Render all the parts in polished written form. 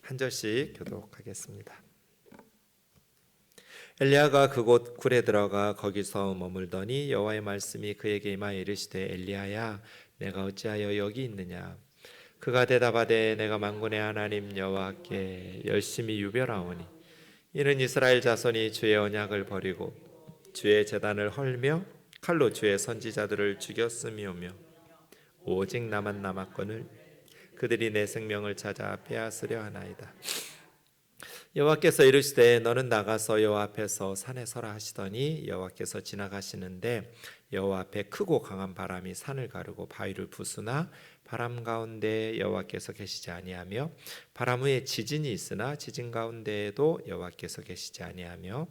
한 절씩 교독하겠습니다. 엘리야가 그곳 굴에 들어가 거기서 머물더니 여호와의 말씀이 그에게 임하여 이르시되 엘리야야 내가 어찌하여 여기 있느냐. 그가 대답하되 내가 만군의 하나님 여호와께 열심히 유별하오니 이는 이스라엘 자손이 주의 언약을 버리고 주의 제단을 헐며 칼로 주의 선지자들을 죽였음이오며 오직 나만 남았거늘 그들이 내 생명을 찾아 빼앗으려 하나이다. 여호와께서 이르시되 너는 나가서 여호와 앞에서 산에 서라 하시더니 여호와께서 지나가시는데 여호와 앞에 크고 강한 바람이 산을 가르고 바위를 부수나 바람 가운데 여호와께서 계시지 아니하며 바람 후에 지진이 있으나 지진 가운데에도 여호와께서 계시지 아니하며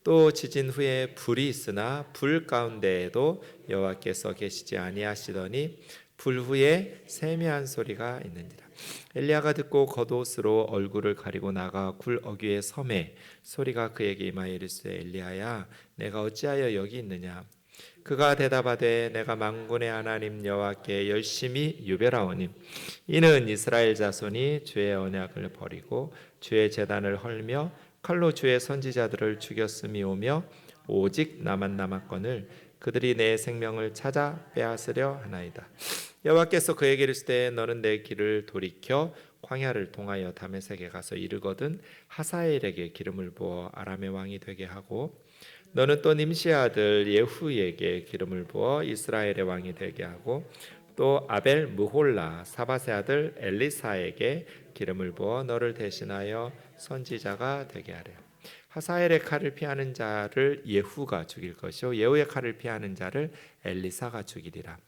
또 지진 후에 불이 있으나 불 가운데에도 여호와께서 계시지 아니하시더니 불 후에 세미한 소리가 있느니라. 엘리야가 듣고 겉옷으로 얼굴을 가리고 나가 굴 어귀에 섬에 소리가 그에게 임하여 이르시되 엘리야야 내가 어찌하여 여기 있느냐. 그가 대답하되 내가 만군의 하나님 여호와께 열심히 유별하오니 이는 이스라엘 자손이 주의 언약을 버리고 주의 제단을 헐며 칼로 주의 선지자들을 죽였음이오며 오직 나만 남았거늘 그들이 내 생명을 찾아 빼앗으려 하나이다. 여호와께서 그에게 이르시되 너는 내 길을 돌이켜 광야를 통하여 다메섹에 가서 이르거든 하사엘에게 기름을 부어 아람의 왕이 되게 하고 너는 또 nim시의 아들 예후에게 기름을 부어 이스라엘의 왕이 되게 하고 또 아벨 무홀라 사밧의 아들 엘리사에게 기름을 부어 너를 대신하여 선지자가 되게 하래. 하사엘의 칼을 피하는 자를 예후가 죽일 것이요 예후의 칼을 피하는 자를 엘리사가 죽이리라.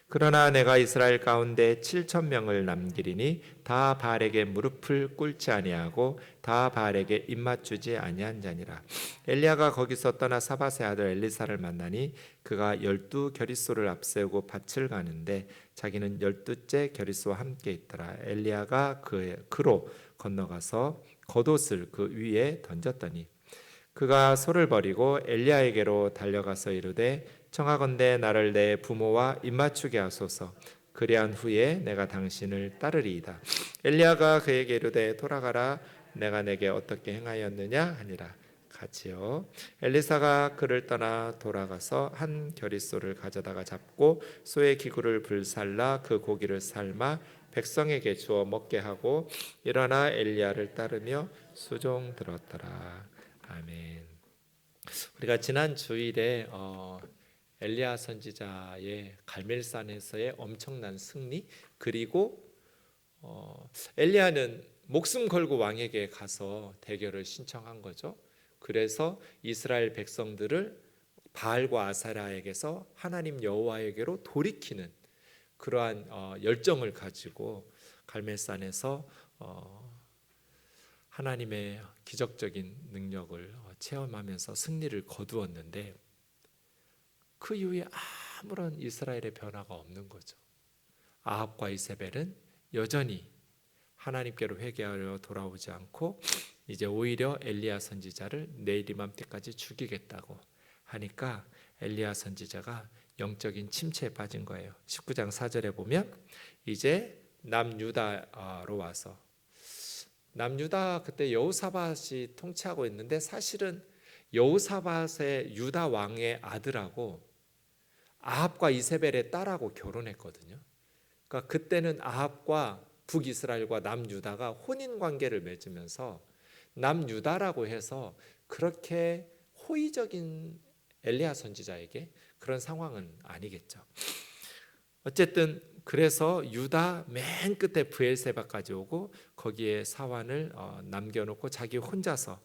그러나 내가 이스라엘 가운데 7,000명을 남기리니 다 바알에게 무릎을 꿇지 아니하고 다 바알에게 입맞추지 아니한 자니라. 엘리야가 거기서 떠나 사밧의 아들 엘리사를 만나니 그가 12겨릿소를 앞세우고 밭을 가는데 자기는 12째 겨릿소와 함께 있더라. 엘리야가 그로 건너가서 겉옷을 그 위에 던졌더니 그가 소를 버리고 엘리야에게로 달려가서 이르되 청하건대 나를 내 부모와 입맞추게 하소서. 그리한 후에 내가 당신을 따르리이다. 엘리야가 그에게 이르되 돌아가라. 내가 내게 어떻게 행하였느냐 하니라. 같이요. 엘리사가 그를 떠나 돌아가서 한 겨릿소를 가져다가 잡고 소의 기구를 불살라 그 고기를 삶아 백성에게 주어 먹게 하고 일어나 엘리야를 따르며 수종 들었더라. 아멘. 우리가 지난 주일에 엘리야 선지자의 갈멜산에서의 엄청난 승리, 그리고 엘리야는 목숨 걸고 왕에게 가서 대결을 신청한 거죠. 그래서 이스라엘 백성들을 바알과 아세라에게서 하나님 여호와에게로 돌이키는 그러한 열정을 가지고 갈멜산에서 하나님의 기적적인 능력을 체험하면서 승리를 거두었는데 그 이후에 아무런 이스라엘의 변화가 없는 거죠. 아합과 이세벨은 여전히 하나님께로 회개하려 돌아오지 않고 이제 오히려 엘리야 선지자를 내일 이맘때까지 죽이겠다고 하니까 엘리야 선지자가 영적인 침체에 빠진 거예요. 19장 4절에 보면 이제 남유다로 와서, 남유다 그때 여호사밧이 통치하고 있는데 사실은 여호사밧의 유다 왕의 아들하고 아합과 이세벨의 딸하고 결혼했거든요. 그러니까 그때는 아합과 북이스라엘과 남유다가 혼인 관계를 맺으면서 남유다라고 해서 그렇게 호의적인 엘리야 선지자에게 그런 상황은 아니겠죠. 어쨌든 그래서 유다 맨 끝에 브엘세바까지 오고 거기에 사환을 남겨놓고 자기 혼자서,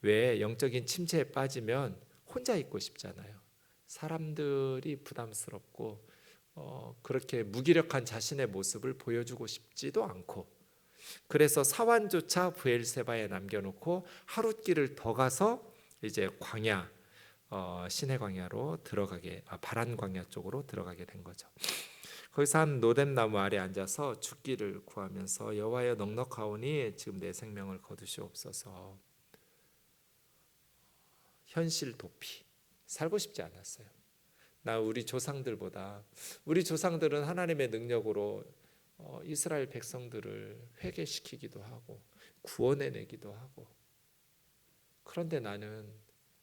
왜 영적인 침체에 빠지면 혼자 있고 싶잖아요. 사람들이 부담스럽고 그렇게 무기력한 자신의 모습을 보여주고 싶지도 않고, 그래서 사환조차 브엘세바에 남겨놓고 하룻길을 더 가서 이제 광야, 시내 광야로 들어가게, 바란 광야 쪽으로 들어가게 된 거죠. 거기서 한 노뎀나무 아래 앉아서 죽기를 구하면서 여호와여 넉넉하오니 지금 내 생명을 거두시옵소서. 현실 도피, 살고 싶지 않았어요. 우리 조상들은 하나님의 능력으로 이스라엘 백성들을 회개시키기도 하고 구원해내기도 하고. 그런데 나는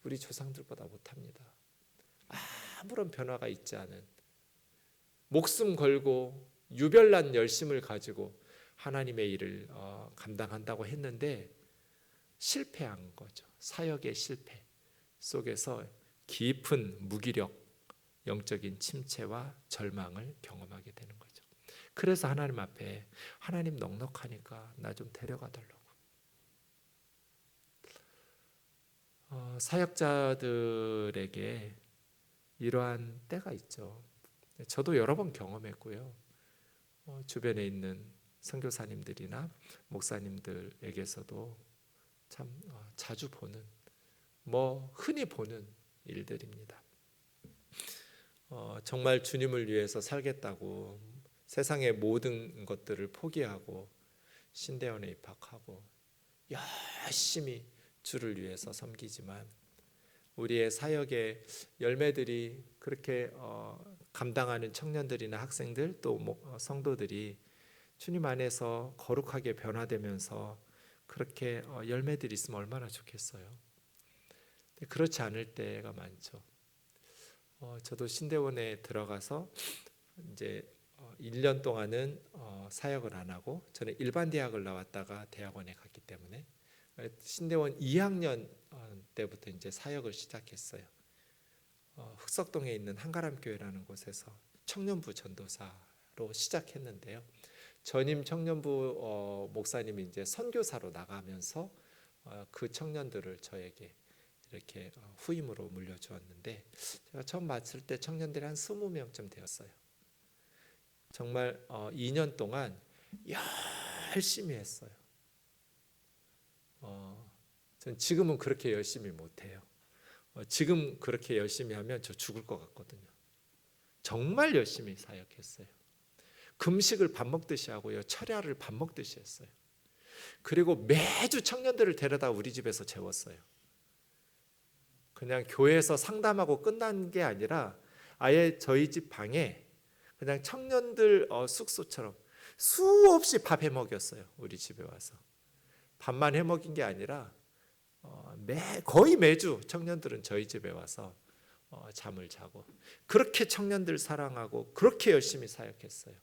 우리 조상들보다 못합니다. 아무런 변화가 있지 않은, 목숨 걸고 유별난 열심을 가지고 하나님의 일을 감당한다고 했는데 실패한 거죠. 사역의 실패 속에서 깊은 무기력, 영적인 침체와 절망을 경험하게 되는 거죠. 그래서 하나님 앞에, 하나님 넉넉하니까 나 좀 데려가 달라고. 사역자들에게 이러한 때가 있죠. 저도 여러 번 경험했고요. 주변에 있는 선교사님들이나 목사님들에게서도 참 자주 보는, 흔히 보는 일들입니다. 정말 주님을 위해서 살겠다고 세상의 모든 것들을 포기하고 신대원에 입학하고 열심히 주를 위해서 섬기지만 우리의 사역의 열매들이 그렇게 감당하는 청년들이나 학생들 또 성도들이 주님 안에서 거룩하게 변화되면서 그렇게 열매들이 있으면 얼마나 좋겠어요. 그렇지 않을 때가 많죠. 저도 신대원에 들어가서 이제 1년 동안은 사역을 안 하고, 저는 일반 대학을 나왔다가 대학원에 갔기 때문에 신대원 2학년 때부터 이제 사역을 시작했어요. 흑석동에 있는 한가람교회라는 곳에서 청년부 전도사로 시작했는데요. 전임 청년부 목사님이 이제 선교사로 나가면서 그 청년들을 저에게 이렇게 후임으로 물려주었는데, 제가 처음 봤을 때 청년들이 한 20명쯤 되었어요. 정말 2년 동안 열심히 했어요. 전 지금은 그렇게 열심히 못해요. 지금 그렇게 열심히 하면 저 죽을 것 같거든요. 정말 열심히 사역했어요. 금식을 밥 먹듯이 하고요, 철야를 밥 먹듯이 했어요. 그리고 매주 청년들을 데려다 우리 집에서 재웠어요. 그냥 교회에서 상담하고 끝난 게 아니라 아예 저희 집 방에 그냥 청년들 숙소처럼 수없이 밥 해 먹였어요. 우리 집에 와서 밥만 해 먹인 게 아니라 거의 매주 청년들은 저희 집에 와서 잠을 자고, 그렇게 청년들 사랑하고 그렇게 열심히 사역했어요.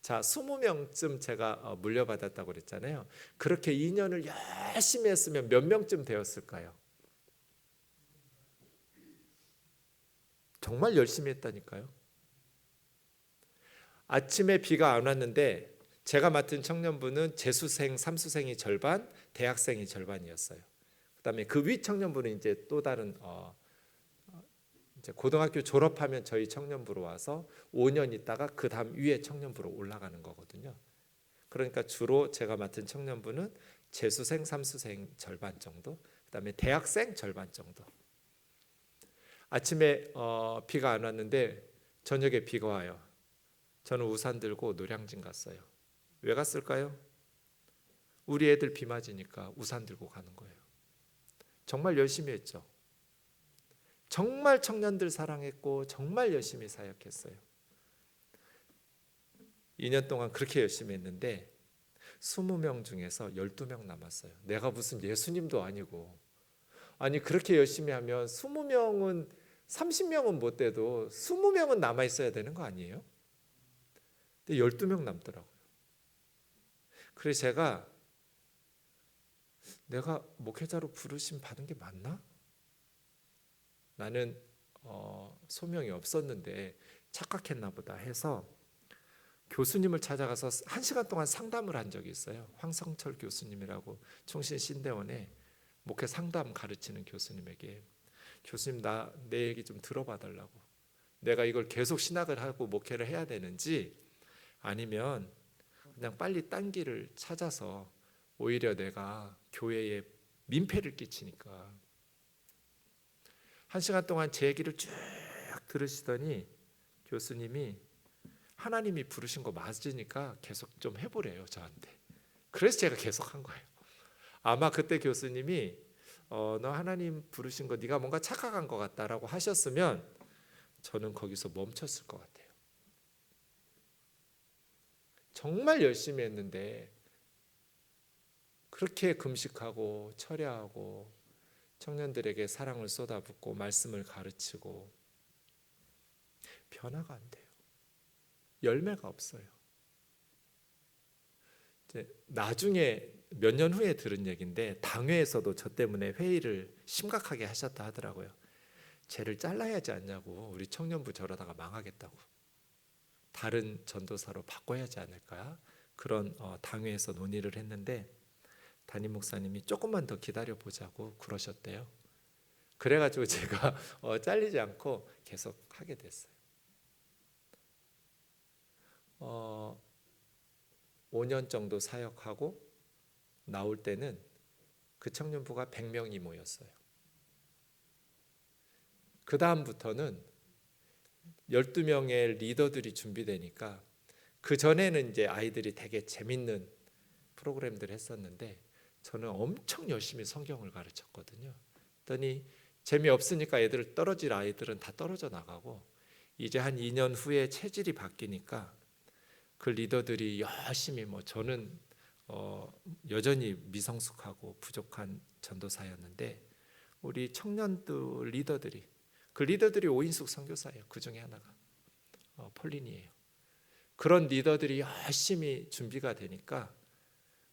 자, 20명쯤 제가 물려받았다고 그랬잖아요. 그렇게 2년을 열심히 했으면 몇 명쯤 되었을까요? 정말 열심히 했다니까요. 아침에 비가 안 왔는데 제가 맡은 청년부는 재수생, 삼수생이 절반, 대학생이 절반이었어요. 그다음에 그 위 청년부는 이제 또 다른 이제 고등학교 졸업하면 저희 청년부로 와서 5년 있다가 그 다음 위에 청년부로 올라가는 거거든요. 그러니까 주로 제가 맡은 청년부는 재수생, 삼수생 절반 정도, 그다음에 대학생 절반 정도. 아침에 비가 안 왔는데 저녁에 비가 와요. 저는 우산 들고 노량진 갔어요. 왜 갔을까요? 우리 애들 비 맞으니까 우산 들고 가는 거예요. 정말 열심히 했죠. 정말 청년들 사랑했고 정말 열심히 사역했어요. 2년 동안 그렇게 열심히 했는데 20명 중에서 12명 남았어요. 내가 무슨 예수님도 아니고, 아니 그렇게 열심히 하면 20명은 30명은 못 돼도 20명은 남아 있어야 되는 거 아니에요? 근데 12명 남더라고요. 그래서 내가 목회자로 부르심 받은 게 맞나? 나는 소명이 없었는데 착각했나 보다 해서 교수님을 찾아가서 1시간 동안 상담을 한 적이 있어요. 황성철 교수님이라고 총신신대원에 목회 상담 가르치는 교수님에게, 교수님 내 얘기 좀 들어봐 달라고, 내가 이걸 계속 신학을 하고 목회를 해야 되는지 아니면 그냥 빨리 딴 길을 찾아서 오히려 내가 교회에 민폐를 끼치니까. 1시간 동안 제 얘기를 쭉 들으시더니 교수님이 하나님이 부르신 거 맞으니까 계속 좀 해보래요, 저한테. 그래서 제가 계속 한 거예요. 아마 그때 교수님이 너 하나님 부르신 거 네가 뭔가 착각한 것 같다라고 하셨으면 저는 거기서 멈췄을 것 같아요. 정말 열심히 했는데 그렇게 금식하고 철야하고 청년들에게 사랑을 쏟아붓고 말씀을 가르치고 변화가 안 돼요. 열매가 없어요. 이제 나중에 몇 년 후에 들은 얘기인데 당회에서도 저 때문에 회의를 심각하게 하셨다 하더라고요. 쟤를 잘라야 하지 않냐고. 우리 청년부 저러다가 망하겠다고. 다른 전도사로 바꿔야 하지 않을까? 그런 당회에서 논의를 했는데 담임 목사님이 조금만 더 기다려보자고 그러셨대요. 그래가지고 제가 잘리지 않고 계속 하게 됐어요. 5년 정도 사역하고 나올 때는 그 청년부가 100명이 모였어요. 그 다음부터는 12명의 리더들이 준비되니까 그 전에는 이제 아이들이 되게 재밌는 프로그램들을 했었는데 저는 엄청 열심히 성경을 가르쳤거든요. 그랬더니 재미없으니까 애들 떨어질 아이들은 다 떨어져 나가고 이제 한 2년 후에 체질이 바뀌니까 그 리더들이 열심히 저는 여전히 미성숙하고 부족한 전도사였는데 우리 청년들 리더들이 그 리더들이 오인숙 선교사예요. 그 중에 하나가 폴린이에요. 그런 리더들이 열심히 준비가 되니까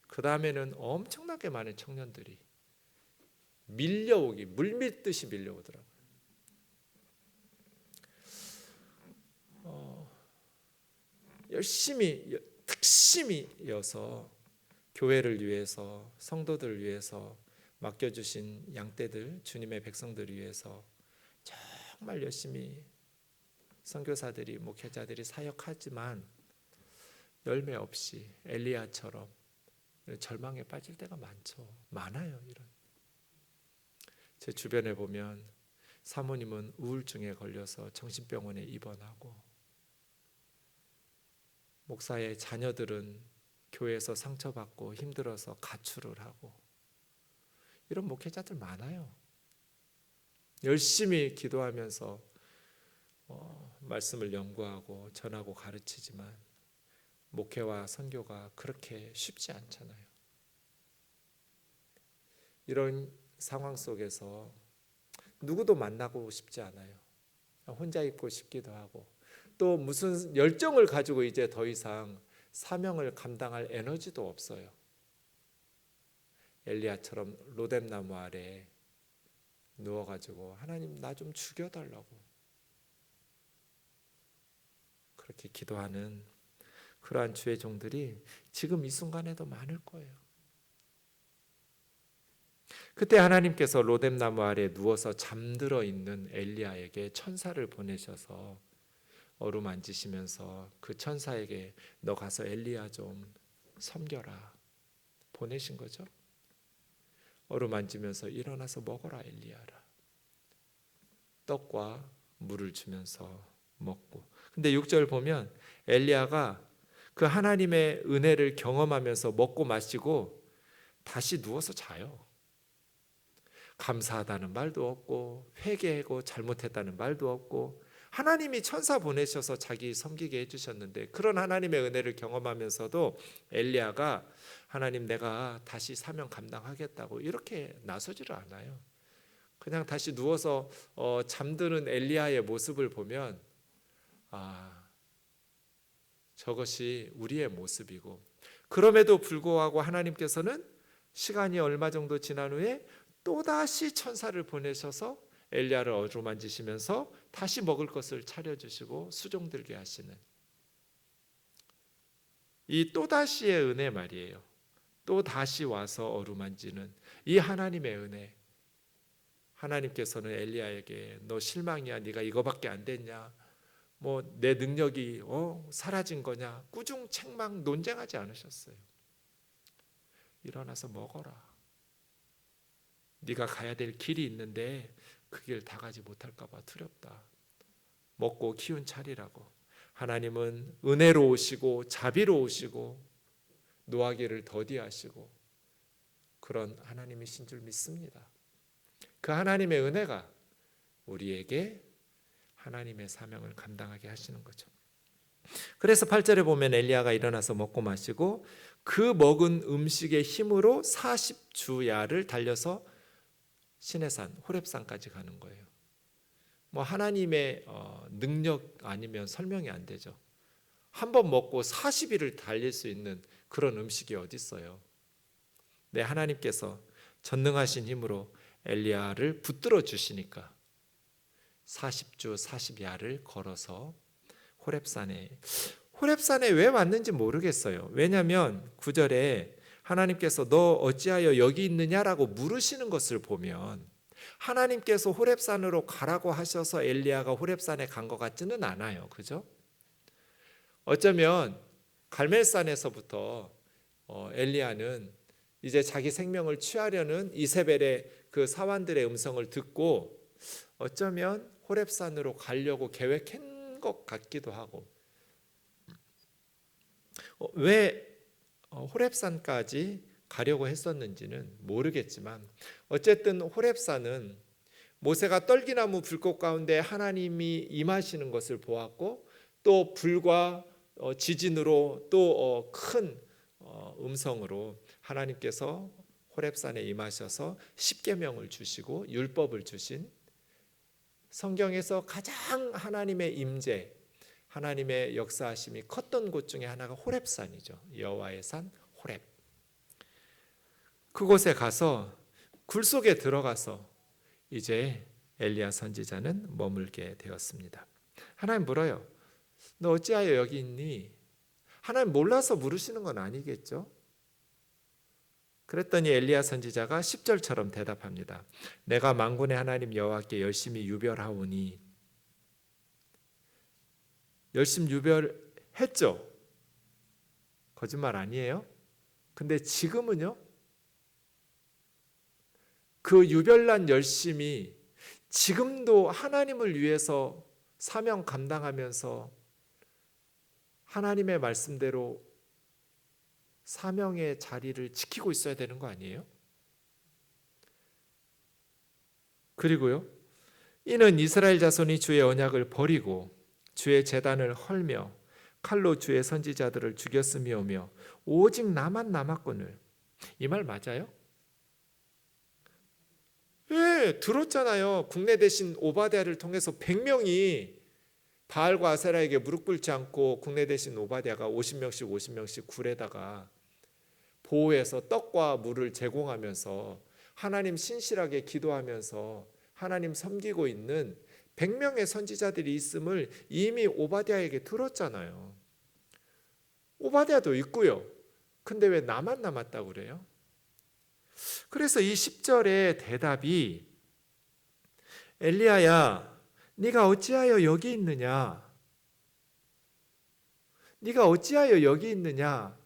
그 다음에는 엄청나게 많은 청년들이 밀려오기 물밀듯이 밀려오더라고요. 열심히 특심이어서 교회를 위해서 성도들을 위해서 맡겨주신 양떼들 주님의 백성들을 위해서 정말 열심히 선교사들이 목회자들이 사역하지만 열매 없이 엘리야처럼 절망에 빠질 때가 많아요. 이런 제 주변에 보면 사모님은 우울증에 걸려서 정신병원에 입원하고 목사의 자녀들은 교회에서 상처받고 힘들어서 가출을 하고 이런 목회자들 많아요. 열심히 기도하면서 말씀을 연구하고 전하고 가르치지만 목회와 선교가 그렇게 쉽지 않잖아요. 이런 상황 속에서 누구도 만나고 싶지 않아요. 혼자 있고 싶기도 하고 또 무슨 열정을 가지고 이제 더 이상 사명을 감당할 에너지도 없어요. 엘리야처럼 로뎀나무 아래 누워가지고 하나님 나 좀 죽여달라고 그렇게 기도하는 그러한 주의 종들이 지금 이 순간에도 많을 거예요. 그때 하나님께서 로뎀나무 아래 누워서 잠들어 있는 엘리야에게 천사를 보내셔서 어루만지시면서 그 천사에게 너 가서 엘리야 좀 섬겨라 보내신 거죠. 어루만지면서 일어나서 먹어라 엘리야라. 떡과 물을 주면서 먹고. 근데 6절 보면 엘리야가 그 하나님의 은혜를 경험하면서 먹고 마시고 다시 누워서 자요. 감사하다는 말도 없고 회개하고 잘못했다는 말도 없고 하나님이 천사 보내셔서 자기 섬기게 해주셨는데 그런 하나님의 은혜를 경험하면서도 엘리야가 하나님 내가 다시 사명 감당하겠다고 이렇게 나서지를 않아요. 그냥 다시 누워서 잠드는 엘리야의 모습을 보면 저것이 우리의 모습이고 그럼에도 불구하고 하나님께서는 시간이 얼마 정도 지난 후에 또다시 천사를 보내셔서 엘리야를 어루만지시면서 다시 먹을 것을 차려주시고 수종들게 하시는 이 또다시의 은혜 말이에요. 또다시 와서 어루만지는 이 하나님의 은혜. 하나님께서는 엘리야에게 너 실망이야 네가 이거밖에 안 됐냐 뭐 내 능력이 사라진 거냐 꾸중 책망 논쟁하지 않으셨어요. 일어나서 먹어라. 네가 가야 될 길이 있는데 그 길 다 가지 못할까 봐 두렵다. 먹고 기운 차리라고. 하나님은 은혜로우시고 자비로우시고 노하기를 더디하시고 그런 하나님이신 줄 믿습니다. 그 하나님의 은혜가 우리에게 하나님의 사명을 감당하게 하시는 거죠. 그래서 8절에 보면 엘리야가 일어나서 먹고 마시고 그 먹은 음식의 힘으로 40주야를 달려서 시내산 호렙산까지 가는 거예요. 뭐 하나님의 능력 아니면 설명이 안 되죠. 한 번 먹고 40일을 달릴 수 있는 그런 음식이 어디 있어요? 네, 하나님께서 전능하신 힘으로 엘리야를 붙들어 주시니까 40주 40야를 걸어서 호렙산에 왜 왔는지 모르겠어요. 왜냐하면 9절에 하나님께서 너 어찌하여 여기 있느냐라고 물으시는 것을 보면 하나님께서 호렙산으로 가라고 하셔서 엘리야가 호렙산에 간 것 같지는 않아요. 그죠? 어쩌면 갈멜산에서부터 엘리야는 이제 자기 생명을 취하려는 이세벨의 그 사환들의 음성을 듣고 어쩌면 호렙산으로 가려고 계획한 것 같기도 하고, 왜 호렙산까지 가려고 했었는지는 모르겠지만 어쨌든 호렙산은 모세가 떨기나무 불꽃 가운데 하나님이 임하시는 것을 보았고, 또 불과 지진으로 또 큰 음성으로 하나님께서 호렙산에 임하셔서 십계명을 주시고 율법을 주신, 성경에서 가장 하나님의 임재, 하나님의 역사하심이 컸던 곳 중에 하나가 호렙산이죠. 여호와의 산 호렙. 그곳에 가서 굴 속에 들어가서 이제 엘리야 선지자는 머물게 되었습니다. 하나님 물어요. 너 어찌하여 여기 있니? 하나님 몰라서 물으시는 건 아니겠죠? 그랬더니 엘리야 선지자가 10절처럼 대답합니다. 내가 만군의 하나님 여호와께 열심히 유별하오니. 열심히 유별했죠? 거짓말 아니에요? 근데 지금은요? 그 유별난 열심이 지금도 하나님을 위해서 사명 감당하면서 하나님의 말씀대로 사명의 자리를 지키고 있어야 되는 거 아니에요? 그리고요, 이는 이스라엘 자손이 주의 언약을 버리고 주의 제단을 헐며 칼로 주의 선지자들을 죽였음이오며 오직 나만 남았거늘. 이 말 맞아요? 예, 들었잖아요. 국내 대신 오바댜를 통해서 100명이 바알과 아세라에게 무릎 꿇지 않고 국내 대신 오바댜가 50명씩 굴에다가 보호해서 떡과 물을 제공하면서 하나님 신실하게 기도하면서 하나님 섬기고 있는 100명의 선지자들이 있음을 이미 오바댜에게 들었잖아요. 오바댜도 있고요. 근데 왜 나만 남았다고 그래요? 그래서 이 10절의 대답이 엘리야야, 네가 어찌하여 여기 있느냐? 네가 어찌하여 여기 있느냐?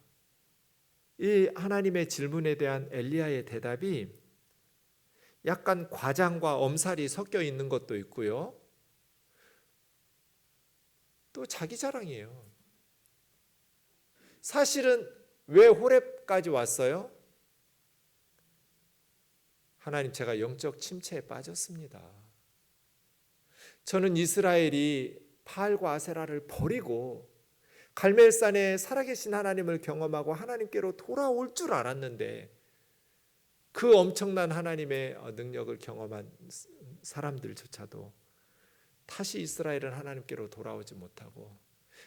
이 하나님의 질문에 대한 엘리야의 대답이 약간 과장과 엄살이 섞여 있는 것도 있고요. 또 자기 자랑이에요. 사실은 왜 호렙까지 왔어요? 하나님, 제가 영적 침체에 빠졌습니다. 저는 이스라엘이 바알과 아세라를 버리고 갈멜산에 살아계신 하나님을 경험하고 하나님께로 돌아올 줄 알았는데 그 엄청난 하나님의 능력을 경험한 사람들조차도 다시 이스라엘은 하나님께로 돌아오지 못하고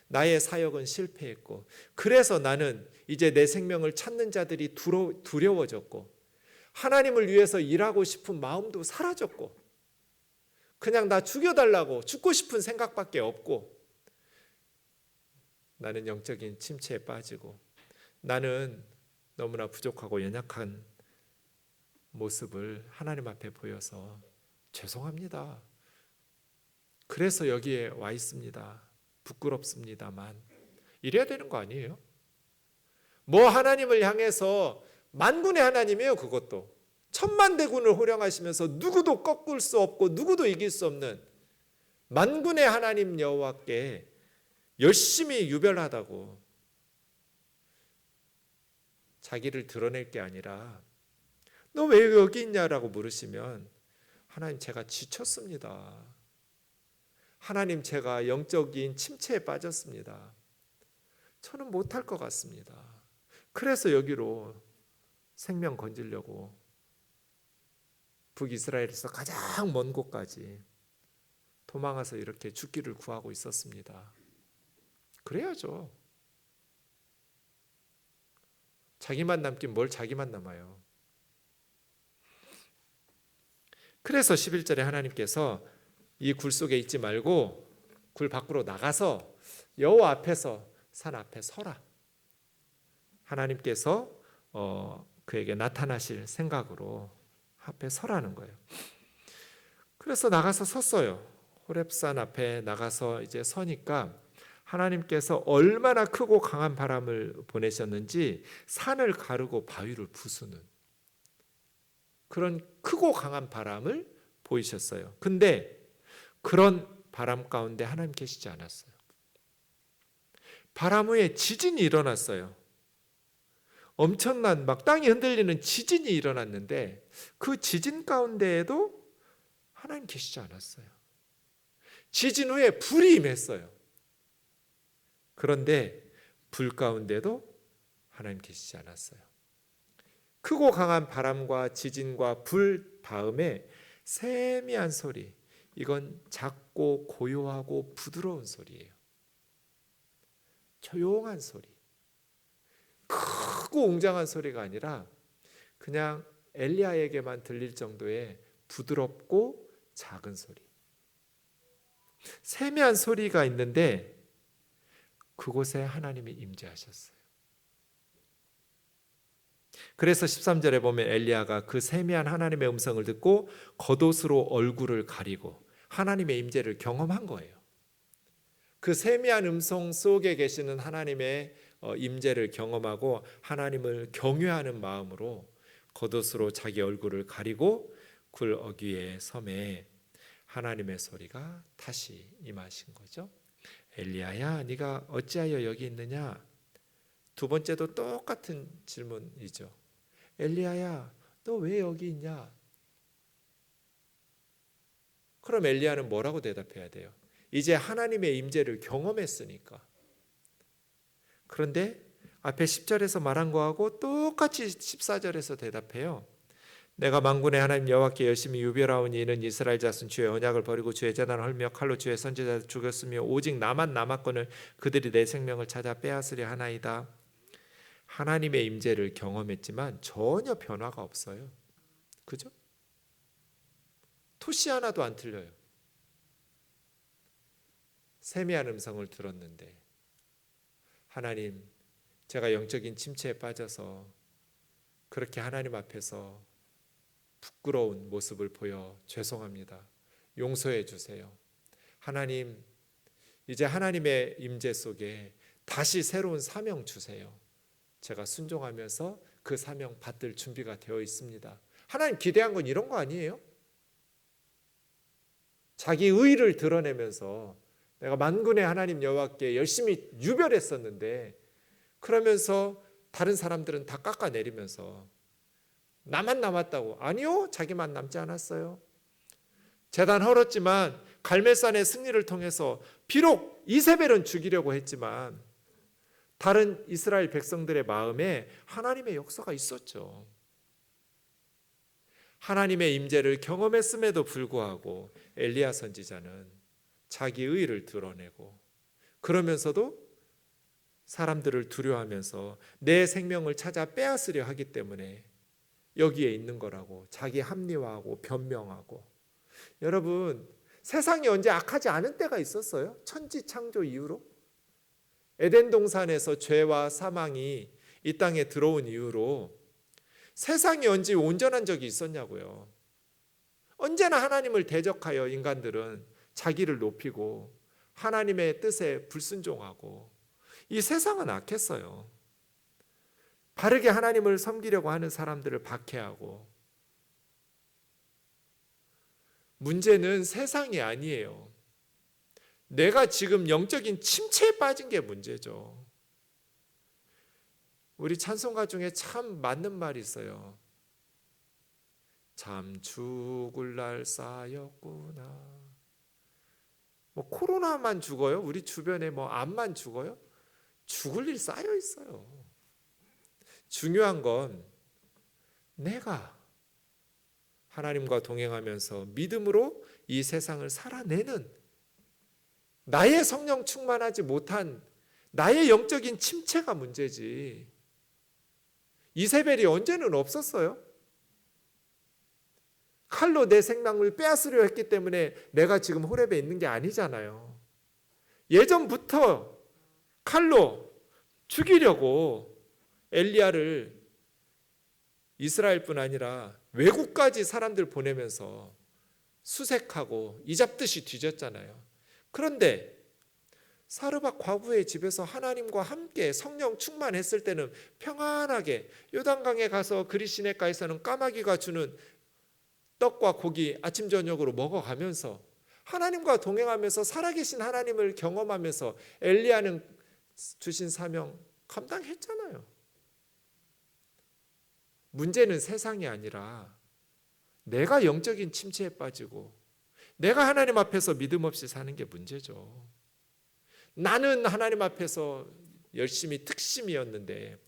나의 사역은 실패했고, 그래서 나는 이제 내 생명을 찾는 자들이 두려워졌고 하나님을 위해서 일하고 싶은 마음도 사라졌고 그냥 나 죽여달라고 죽고 싶은 생각밖에 없고, 나는 영적인 침체에 빠지고 나는 너무나 부족하고 연약한 모습을 하나님 앞에 보여서 죄송합니다. 그래서 여기에 와 있습니다. 부끄럽습니다만 이래야 되는 거 아니에요? 뭐 하나님을 향해서 만군의 하나님이에요. 그것도 천만대군을 호령하시면서 누구도 꺾을 수 없고 누구도 이길 수 없는 만군의 하나님 여호와께 열심히 유별하다고 자기를 드러낼 게 아니라 너 왜 여기 있냐라고 물으시면 하나님, 제가 지쳤습니다. 하나님, 제가 영적인 침체에 빠졌습니다. 저는 못할 것 같습니다. 그래서 여기로 생명 건지려고 북이스라엘에서 가장 먼 곳까지 도망가서 이렇게 죽기를 구하고 있었습니다. 그래야죠. 자기만 남긴 뭘 자기만 남아요. 그래서 11절에 하나님께서 이 굴 속에 있지 말고 굴 밖으로 나가서 여호와 앞에서 산 앞에 서라. 하나님께서 그에게 나타나실 생각으로 앞에 서라는 거예요. 그래서 나가서 섰어요. 호렙산 앞에 나가서 이제 서니까 하나님께서 얼마나 크고 강한 바람을 보내셨는지 산을 가르고 바위를 부수는 그런 크고 강한 바람을 보이셨어요. 근데 그런 바람 가운데 하나님 계시지 않았어요. 바람 후에 지진이 일어났어요. 엄청난 막 땅이 흔들리는 지진이 일어났는데 그 지진 가운데에도 하나님 계시지 않았어요. 지진 후에 불이 임했어요. 그런데 불 가운데도 하나님 계시지 않았어요. 크고 강한 바람과 지진과 불 다음에 세미한 소리, 이건 작고 고요하고 부드러운 소리예요. 조용한 소리, 크고 웅장한 소리가 아니라 그냥 엘리야에게만 들릴 정도의 부드럽고 작은 소리, 세미한 소리가 있는데 그곳에 하나님이 임재하셨어요. 그래서 13절에 보면 엘리야가 그 세미한 하나님의 음성을 듣고 겉옷으로 얼굴을 가리고 하나님의 임재를 경험한 거예요. 그 세미한 음성 속에 계시는 하나님의 임재를 경험하고 하나님을 경외하는 마음으로 겉옷으로 자기 얼굴을 가리고 굴 어귀의 섬에 하나님의 소리가 다시 임하신 거죠. 엘리야야, 네가 어찌하여 여기 있느냐? 두 번째도 똑같은 질문이죠. 엘리야야, 너 왜 여기 있냐? 그럼 엘리야는 뭐라고 대답해야 돼요? 이제 하나님의 임재를 경험했으니까. 그런데 앞에 10절에서 말한 거하고 똑같이 14절에서 대답해요. 내가 만군의 하나님 여호와께 열심히 유별하오니 이는 이스라엘 자손 주의 언약을 버리고 주의 제단을 헐며 칼로 주의 선지자를 죽였으며 오직 나만 남았거늘 그들이 내 생명을 찾아 빼앗으려 하나이다. 하나님의 임재를 경험했지만 전혀 변화가 없어요. 그죠? 토시 하나도 안 틀려요. 세미한 음성을 들었는데 하나님, 제가 영적인 침체에 빠져서 그렇게 하나님 앞에서 부끄러운 모습을 보여 죄송합니다. 용서해 주세요. 하나님, 이제 하나님의 임재 속에 다시 새로운 사명 주세요. 제가 순종하면서 그 사명 받들 준비가 되어 있습니다. 하나님 기대한 건 이런 거 아니에요? 자기 의의를 드러내면서 내가 만군의 하나님 여호와께 열심히 유별했었는데 그러면서 다른 사람들은 다 깎아내리면서 나만 남았다고. 아니요, 자기만 남지 않았어요. 제단 헐었지만 갈멜산의 승리를 통해서 비록 이세벨은 죽이려고 했지만 다른 이스라엘 백성들의 마음에 하나님의 역사가 있었죠. 하나님의 임재를 경험했음에도 불구하고 엘리야 선지자는 자기 의의를 드러내고 그러면서도 사람들을 두려워하면서 내 생명을 찾아 빼앗으려 하기 때문에 여기에 있는 거라고 자기 합리화하고 변명하고. 여러분, 세상이 언제 악하지 않은 때가 있었어요? 천지 창조 이후로? 에덴 동산에서 죄와 사망이 이 땅에 들어온 이후로 세상이 언제 온전한 적이 있었냐고요. 언제나 하나님을 대적하여 인간들은 자기를 높이고 하나님의 뜻에 불순종하고 이 세상은 악했어요. 바르게 하나님을 섬기려고 하는 사람들을 박해하고. 문제는 세상이 아니에요. 내가 지금 영적인 침체에 빠진 게 문제죠. 우리 찬송가 중에 참 맞는 말이 있어요. 참 죽을 날 쌓였구나. 뭐 코로나만 죽어요? 우리 주변에 뭐 암만 죽어요? 죽을 일 쌓여 있어요. 중요한 건 내가 하나님과 동행하면서 믿음으로 이 세상을 살아내는 나의 성령 충만하지 못한 나의 영적인 침체가 문제지. 이세벨이 언제는 없었어요? 칼로 내 생명을 빼앗으려 했기 때문에 내가 지금 호렙에 있는 게 아니잖아요. 예전부터 칼로 죽이려고 엘리야를 이스라엘뿐 아니라 외국까지 사람들 보내면서 수색하고 이잡듯이 뒤졌잖아요. 그런데 사르밧 과부의 집에서 하나님과 함께 성령 충만했을 때는 평안하게 요단강에 가서 그리시네가에서는 까마귀가 주는 떡과 고기 아침 저녁으로 먹어가면서 하나님과 동행하면서 살아계신 하나님을 경험하면서 엘리야는 주신 사명 감당했잖아요. 문제는 세상이 아니라 내가 영적인 침체에 빠지고 내가 하나님 앞에서 믿음 없이 사는 게 문제죠. 나는 하나님 앞에서 열심히 특심이었는데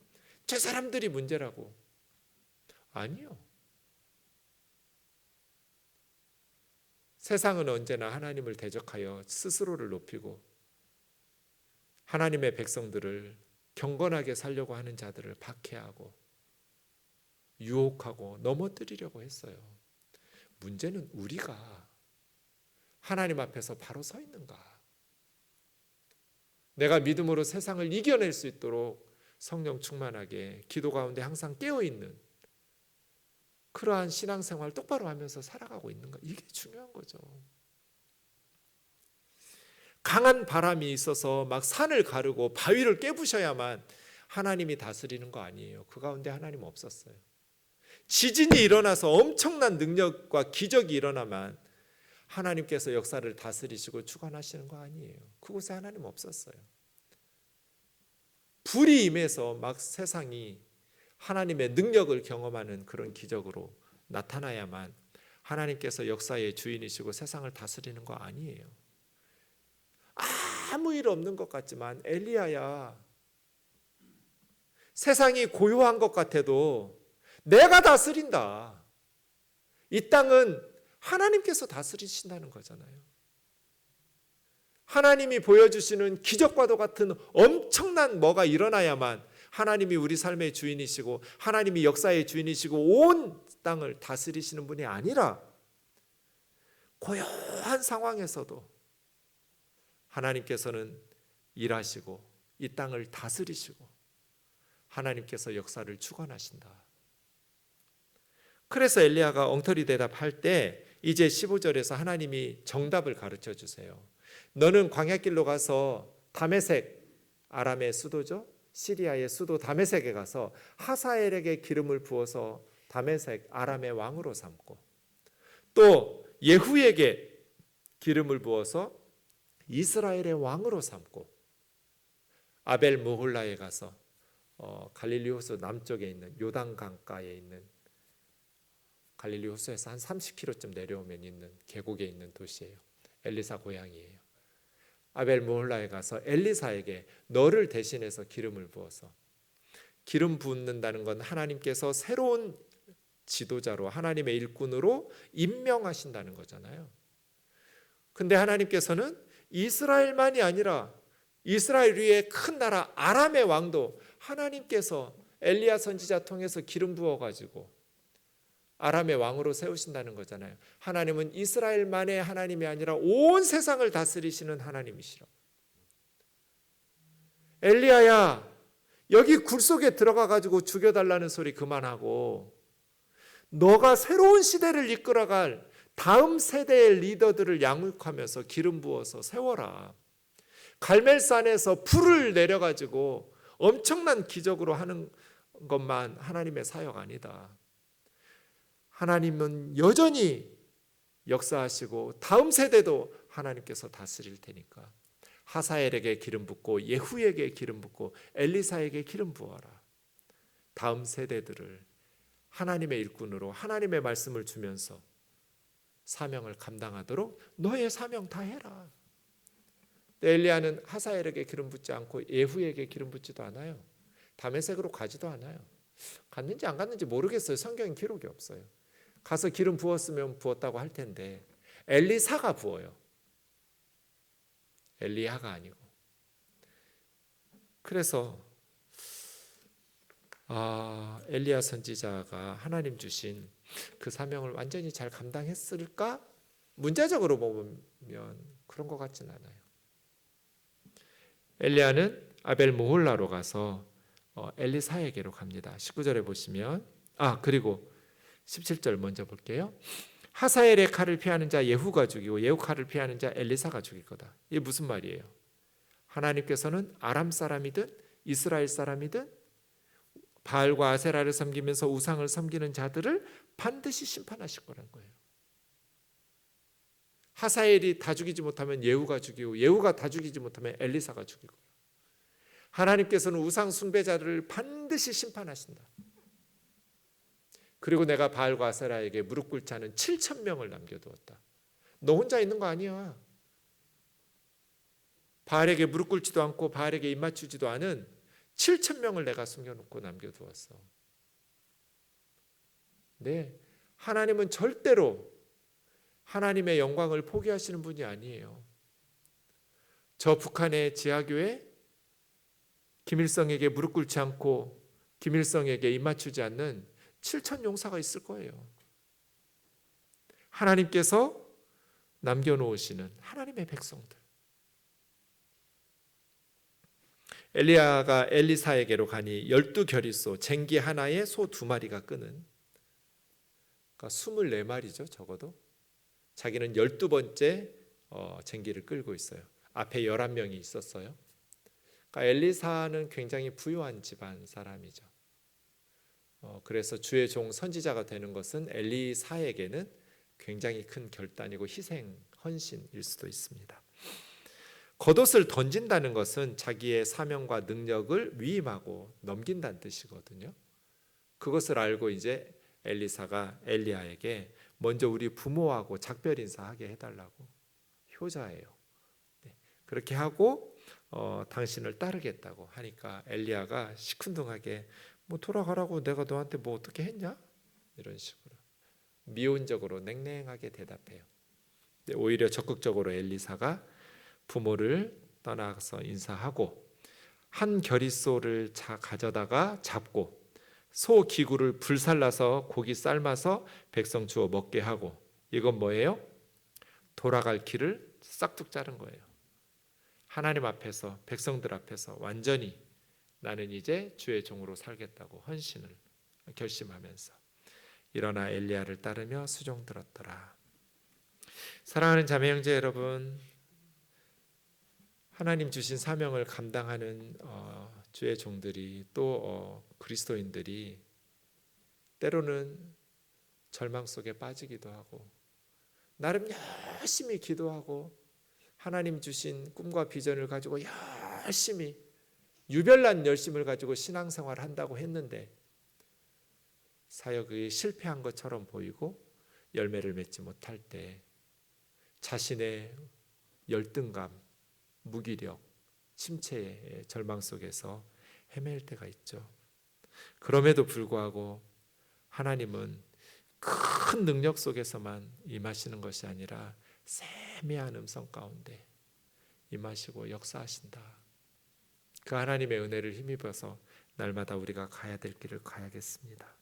저 사람들이 문제라고. 아니요. 세상은 언제나 하나님을 대적하여 스스로를 높이고 하나님의 백성들을 경건하게 살려고 하는 자들을 박해하고 유혹하고 넘어뜨리려고 했어요. 문제는 우리가 하나님 앞에서 바로 서 있는가? 내가 믿음으로 세상을 이겨낼 수 있도록 성령 충만하게 기도 가운데 항상 깨어있는 그러한 신앙생활 똑바로 하면서 살아가고 있는가? 이게 중요한 거죠. 강한 바람이 있어서 막 산을 가르고 바위를 깨부셔야만 하나님이 다스리는 거 아니에요. 그 가운데 하나님 없었어요. 지진이 일어나서 엄청난 능력과 기적이 일어나만 하나님께서 역사를 다스리시고 주관하시는 거 아니에요. 그곳에 하나님 없었어요. 불이 임해서 막 세상이 하나님의 능력을 경험하는 그런 기적으로 나타나야만 하나님께서 역사의 주인이시고 세상을 다스리는 거 아니에요. 아무 일 없는 것 같지만 엘리야야, 세상이 고요한 것 같아도 내가 다스린다. 이 땅은 하나님께서 다스리신다는 거잖아요. 하나님이 보여주시는 기적과도 같은 엄청난 뭐가 일어나야만 하나님이 우리 삶의 주인이시고 하나님이 역사의 주인이시고 온 땅을 다스리시는 분이 아니라 고요한 상황에서도 하나님께서는 일하시고 이 땅을 다스리시고 하나님께서 역사를 주관하신다. 그래서 엘리야가 엉터리 대답할 때 이제 15절에서 하나님이 정답을 가르쳐 주세요. 너는 광야길로 가서 다메섹, 아람의 수도죠. 시리아의 수도 다메섹에 가서 하사엘에게 기름을 부어서 다메섹 아람의 왕으로 삼고 또 예후에게 기름을 부어서 이스라엘의 왕으로 삼고 아벨 무홀라에 가서 갈릴리 호수 남쪽에 있는 요단 강가에 있는 갈릴리 호수에서 한 30km쯤 내려오면 있는 계곡에 있는 도시예요. 엘리사 고향이에요. 아벨 무홀라에 가서 엘리사에게 너를 대신해서 기름을 부어서, 기름 붓는다는 건 하나님께서 새로운 지도자로 하나님의 일꾼으로 임명하신다는 거잖아요. 근데 하나님께서는 이스라엘만이 아니라 이스라엘 위에 큰 나라 아람의 왕도 하나님께서 엘리야 선지자 통해서 기름 부어가지고 아람의 왕으로 세우신다는 거잖아요. 하나님은 이스라엘만의 하나님이 아니라 온 세상을 다스리시는 하나님이시라고. 엘리야야, 여기 굴 속에 들어가가지고 죽여달라는 소리 그만하고 너가 새로운 시대를 이끌어갈 다음 세대의 리더들을 양육하면서 기름 부어서 세워라. 갈멜산에서 불을 내려가지고 엄청난 기적으로 하는 것만 하나님의 사역 아니다. 하나님은 여전히 역사하시고 다음 세대도 하나님께서 다스릴 테니까 하사엘에게 기름 붓고 예후에게 기름 붓고 엘리사에게 기름 부어라. 다음 세대들을 하나님의 일꾼으로 하나님의 말씀을 주면서 사명을 감당하도록 너의 사명 다 해라. 엘리야는 하사엘에게 기름 붓지 않고 예후에게 기름 붓지도 않아요. 다메섹으로 가지도 않아요. 갔는지 안 갔는지 모르겠어요. 성경에 기록이 없어요. 가서 기름 부었으면 부었다고 할 텐데 엘리사가 부어요. 엘리야가 아니고. 그래서 엘리야 선지자가 하나님 주신 그 사명을 완전히 잘 감당했을까? 문자적으로 보면 그런 것 같진 않아요. 엘리야는 아벨 모홀라로 가서 엘리사에게로 갑니다. 19절에 보시면 그리고 17절 먼저 볼게요. 하사엘의 칼을 피하는 자 예후가 죽이고 예후 칼을 피하는 자 엘리사가 죽일 거다. 이게 무슨 말이에요? 하나님께서는 아람 사람이든 이스라엘 사람이든 바알과 아세라를 섬기면서 우상을 섬기는 자들을 반드시 심판하실 거라는 거예요. 하사엘이 다 죽이지 못하면 예후가 죽이고 예후가 다 죽이지 못하면 엘리사가 죽일 거예요. 하나님께서는 우상 숭배자들을 반드시 심판하신다. 그리고 내가 바알과 아세라에게 무릎 꿇지 않은 7,000명을 남겨두었다. 너 혼자 있는 거 아니야. 바알에게 무릎 꿇지도 않고 바알에게 입 맞추지도 않은 7,000명을 내가 숨겨놓고 남겨두었어. 네, 하나님은 절대로 하나님의 영광을 포기하시는 분이 아니에요. 저 북한의 지하교회 김일성에게 무릎 꿇지 않고 김일성에게 입 맞추지 않는 7,000 용사가 있을 거예요. 하나님께서 남겨놓으시는 하나님의 백성들. 엘리야가 엘리사에게로 가니 12겨릿소 쟁기 하나에 소 2마리가 끄는, 그러니까 24마리죠 적어도. 자기는 12번째 쟁기를 끌고 있어요. 앞에 11명이 있었어요. 그러니까 엘리사는 굉장히 부유한 집안 사람이죠. 그래서 주의 종 선지자가 되는 것은 엘리사에게는 굉장히 큰 결단이고 희생, 헌신일 수도 있습니다. 겉옷을 던진다는 것은 자기의 사명과 능력을 위임하고 넘긴다는 뜻이거든요. 그것을 알고 이제 엘리사가 엘리야에게 먼저 우리 부모하고 작별 인사하게 해달라고, 효자예요. 네. 그렇게 하고 당신을 따르겠다고 하니까 엘리야가 시큰둥하게 뭐 돌아가라고 내가 너한테 뭐 어떻게 했냐? 이런 식으로 미온적으로 냉랭하게 대답해요. 오히려 적극적으로 엘리사가 부모를 떠나서 인사하고 한 겨릿소를 가져다가 잡고 소 기구를 불살라서 고기 삶아서 백성 주어 먹게 하고, 이건 뭐예요? 돌아갈 길을 싹둑 자른 거예요. 하나님 앞에서, 백성들 앞에서 완전히 나는 이제 주의 종으로 살겠다고 헌신을 결심하면서 일어나 엘리야를 따르며 수종 들었더라. 사랑하는 자매 형제 여러분, 하나님 주신 사명을 감당하는 주의 종들이 또 그리스도인들이 때로는 절망 속에 빠지기도 하고 나름 열심히 기도하고 하나님 주신 꿈과 비전을 가지고 열심히 유별난 열심을 가지고 신앙생활을 한다고 했는데 사역이 실패한 것처럼 보이고 열매를 맺지 못할 때 자신의 열등감, 무기력, 침체의 절망 속에서 헤맬 때가 있죠. 그럼에도 불구하고 하나님은 큰 능력 속에서만 임하시는 것이 아니라 세미한 음성 가운데 임하시고 역사하신다. 그 하나님의 은혜를 힘입어서 날마다 우리가 가야 될 길을 가야겠습니다.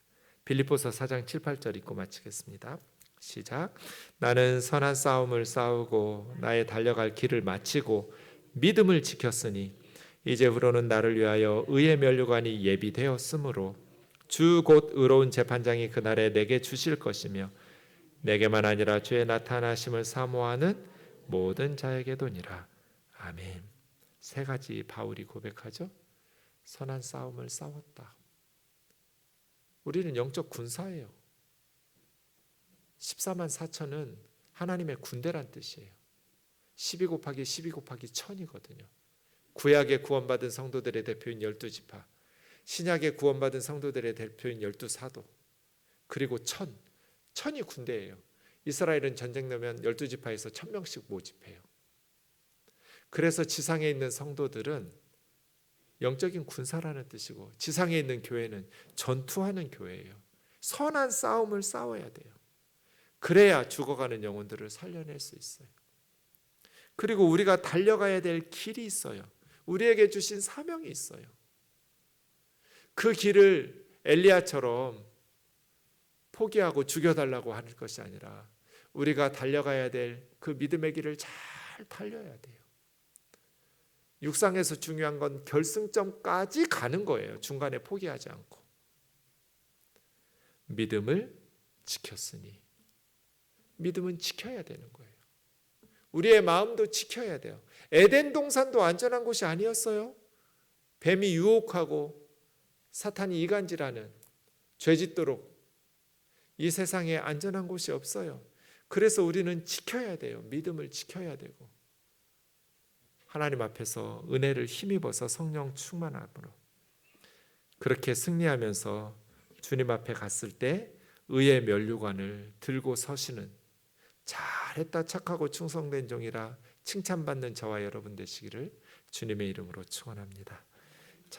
빌립보서 4장 7, 8절 읽고 마치겠습니다. 시작. 나는 선한 싸움을 싸우고 나의 달려갈 길을 마치고 믿음을 지켰으니 이제후로는 나를 위하여 의의 면류관이 예비되었으므로 주 곧 의로운 재판장이 그날에 내게 주실 것이며 내게만 아니라 주의 나타나심을 사모하는 모든 자에게도니라. 아멘. 세 가지 바울이 고백하죠. 선한 싸움을 싸웠다. 우리는 영적 군사예요. 14만 4천은 하나님의 군대란 뜻이에요. 12 곱하기 12 곱하기 1000이거든요. 구약에 구원받은 성도들의 대표인 12지파, 신약에 구원받은 성도들의 대표인 12사도, 그리고 1000이 군대예요. 이스라엘은 전쟁 나면 12지파에서 1000명씩 모집해요. 그래서 지상에 있는 성도들은 영적인 군사라는 뜻이고, 지상에 있는 교회는 전투하는 교회예요. 선한 싸움을 싸워야 돼요. 그래야 죽어가는 영혼들을 살려낼 수 있어요. 그리고 우리가 달려가야 될 길이 있어요. 우리에게 주신 사명이 있어요. 그 길을 엘리야처럼 포기하고 죽여달라고 하는 것이 아니라 우리가 달려가야 될 그 믿음의 길을 잘 달려야 돼요. 육상에서 중요한 건 결승점까지 가는 거예요. 중간에 포기하지 않고. 믿음을 지켰으니, 믿음은 지켜야 되는 거예요. 우리의 마음도 지켜야 돼요. 에덴 동산도 안전한 곳이 아니었어요. 뱀이 유혹하고 사탄이 이간질하는, 죄짓도록 이 세상에 안전한 곳이 없어요. 그래서 우리는 지켜야 돼요. 믿음을 지켜야 되고, 하나님 앞에서 은혜를 힘입어서 성령 충만함으로 그렇게 승리하면서 주님 앞에 갔을 때 의의 면류관을 들고 서시는, 잘했다 착하고 충성된 종이라 칭찬받는 저와 여러분 되시기를 주님의 이름으로 축원합니다.